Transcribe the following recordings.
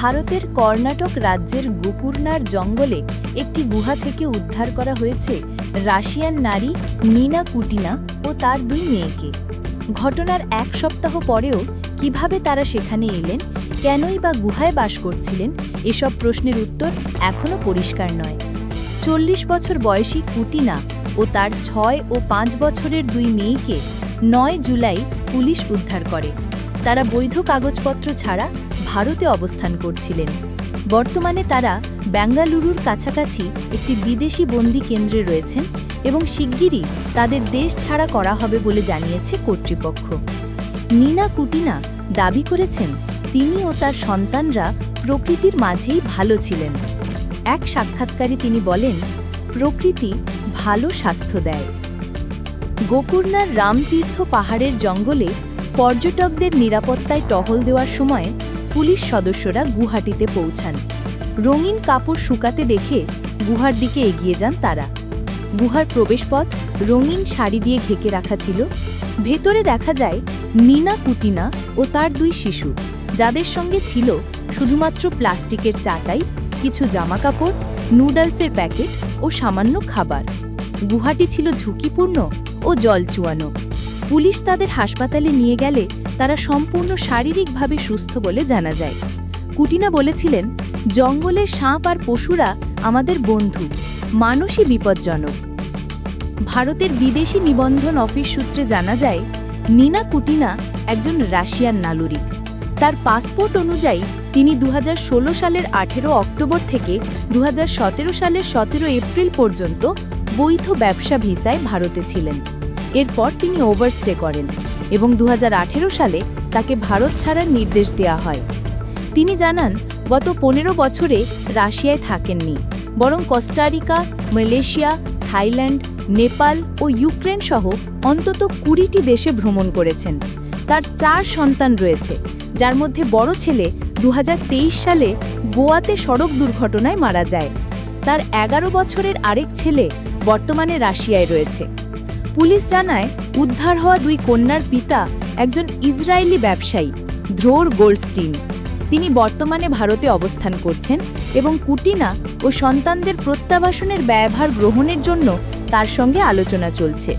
ভারতের কর্ণাটক রাজ্যের গোকর্ণার জঙ্গলে একটি গুহা থেকে উদ্ধার করা হয়েছে রাশিয়ান নারী নিনা কুটিনা ও তার দুই মেয়েকে। ঘটনার এক সপ্তাহ পরেও কিভাবে তারা সেখানে এলেন, কেনই বা গুহায় বাস করছিলেন, এসব প্রশ্নের উত্তর এখনও পরিষ্কার নয়। 40 বছর বয়সী কুটিনা ও তার 6 ও 5 বছরের দুই মেয়েকে 9 জুলাই পুলিশ উদ্ধার করে। তারা বৈধ কাগজপত্র ছাড়া ভারতে অবস্থান করছিলেন। বর্তমানে তারা বেঙ্গালুরুর কাছাকাছি একটি বিদেশি বন্দী কেন্দ্রে রয়েছেন এবং শিগগিরই তাদের দেশ ছাড়া করা হবে বলে জানিয়েছে কর্তৃপক্ষ। নিনা কুটিনা দাবি করেছেন তিনি ও তার সন্তানরা প্রকৃতির মাঝেই ভালো ছিলেন। এক সাক্ষাৎকারে তিনি বলেন, প্রকৃতি ভালো স্বাস্থ্য দেয়। গোকর্ণার রামতীর্থ পাহাড়ের জঙ্গলে পর্যটকদের নিরাপত্তায় টহল দেওয়ার সময় পুলিশ সদস্যরা গুহাটিতে পৌঁছান। রঙিন কাপড় শুকাতে দেখে গুহার দিকে এগিয়ে যান তারা। গুহার প্রবেশপথ রঙিন শাড়ি দিয়ে ঢেকে রাখা ছিল। ভেতরে দেখা যায় নিনা কুটিনা ও তার দুই শিশু, যাদের সঙ্গে ছিল শুধুমাত্র প্লাস্টিকের চাটাই, কিছু জামাকাপড়, নুডলসের প্যাকেট ও সামান্য খাবার। গুহাটি ছিল ঝুঁকিপূর্ণ ও জল চুয়ানো। পুলিশ তাদের হাসপাতালে নিয়ে গেলে তারা সম্পূর্ণ শারীরিকভাবে সুস্থ বলে জানা যায়। কুটিনা বলেছিলেন, জঙ্গলের সাপ আর পশুরা আমাদের বন্ধু, মানুষই বিপজ্জনক। ভারতের বিদেশি নিবন্ধন অফিস সূত্রে জানা যায়, নিনা কুটিনা একজন রাশিয়ান নাগরিক। তার পাসপোর্ট অনুযায়ী তিনি 2016 সালের 18 অক্টোবর থেকে 2017 সালের 17 এপ্রিল পর্যন্ত বৈধ ব্যবসা ভিসায় ভারতে ছিলেন। এরপর তিনি ওভারস্টে করেন এবং 2018 সালে তাকে ভারত ছাড়ার নির্দেশ দেওয়া হয়। তিনি জানান, গত 15 বছরে রাশিয়ায় থাকেননি, বরং কোস্টারিকা, মালয়েশিয়া, থাইল্যান্ড, নেপাল ও ইউক্রেন সহ অন্তত 20টি দেশে ভ্রমণ করেছেন। তার 4 সন্তান রয়েছে, যার মধ্যে বড় ছেলে 2023 সালে গোয়াতে সড়ক দুর্ঘটনায় মারা যায়। তার 11 বছরের আরেক ছেলে বর্তমানে রাশিয়ায় রয়েছে। পুলিশ জানায়, উদ্ধার হওয়া দুই কন্যার পিতা একজন ইসরায়েলি ব্যবসায়ী দ্রোর গোল্ডস্টিন। তিনি বর্তমানে ভারতে অবস্থান করছেন এবং কুটিনা ও সন্তানদের প্রত্যাবাসনের ব্যয়ভার গ্রহণের জন্য তার সঙ্গে আলোচনা চলছে।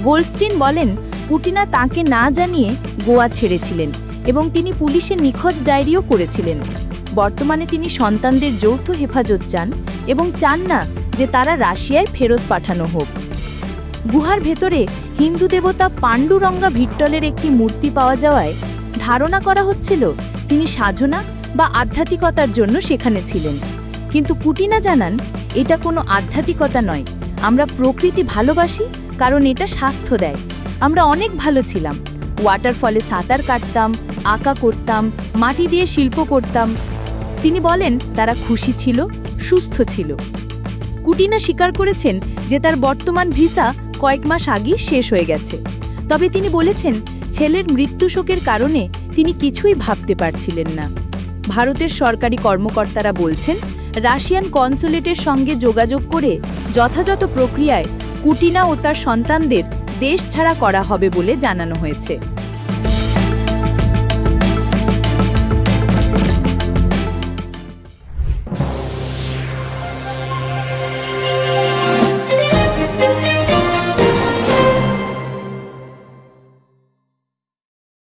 গোল্ডস্টিন বলেন, কুটিনা তাকে না জানিয়ে গোয়া ছেড়েছিলেন এবং তিনি পুলিশের নিখোঁজ ডায়েরিও করেছিলেন। বর্তমানে তিনি সন্তানদের যৌথ হেফাজত চান এবং চান না যে তারা রাশিয়ায় ফেরত পাঠানো হোক। গুহার ভেতরে হিন্দু দেবতা পাণ্ডুরঙ্গা ভিট্টলের একটি মূর্তি পাওয়া যাওয়ায় ধারণা করা হচ্ছিল তিনি সাধনা বা আধ্যাত্মিকতার জন্য সেখানে ছিলেন। কিন্তু কুটিনা জানান, এটা কোনো আধ্যাত্মিকতা নয়, আমরা প্রকৃতি ভালোবাসি কারণ এটা স্বাস্থ্য দেয়। আমরা অনেক ভালো ছিলাম, ওয়াটারফলে সাঁতার কাটতাম, আঁকা করতাম, মাটি দিয়ে শিল্প করতাম। তিনি বলেন, তারা খুশি ছিল, সুস্থ ছিল। কুটিনা স্বীকার করেছেন যে তার বর্তমান ভিসা কয়েক মাস আগেই শেষ হয়ে গেছে। তবে তিনি বলেছেন, ছেলের মৃত্যু শোকের কারণে তিনি কিছুই ভাবতে পারছিলেন না। ভারতের সরকারি কর্মকর্তারা বলছেন, রাশিয়ান কনসুলেটের সঙ্গে যোগাযোগ করে যথাযথ প্রক্রিয়ায় কুটিনা ও তার সন্তানদের দেশ ছাড়া করা হবে বলে জানানো হয়েছে।